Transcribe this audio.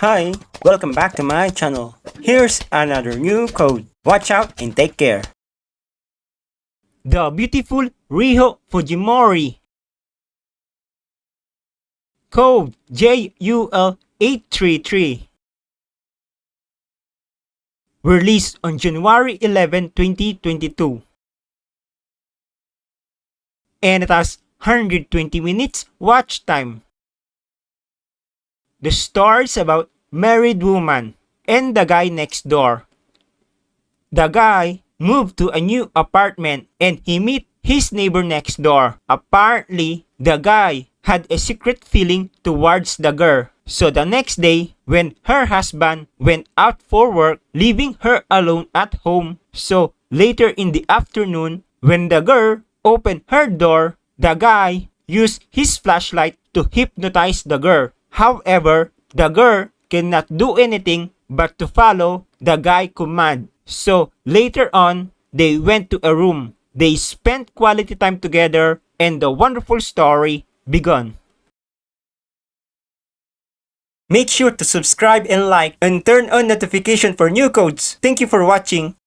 Hi, welcome back to my channel. Here's another new code. Watch out and take care. The beautiful Riho Fujimori. Code JUL833. Released on January 11, 2022. And it has 120 minutes watch time. The story is about married woman and the guy next door. The guy moved to a new apartment and he met his neighbor next door. Apparently, the guy had a secret feeling towards the girl. So the next day, when her husband went out for work, leaving her alone at home. So later in the afternoon, when the girl opened her door, the guy used his flashlight to hypnotize the girl. However, the girl cannot do anything but to follow the guy's command. So later on, they went to a room. They spent quality time together and the wonderful story began. Make sure to subscribe and like and turn on notification for new codes. Thank you for watching.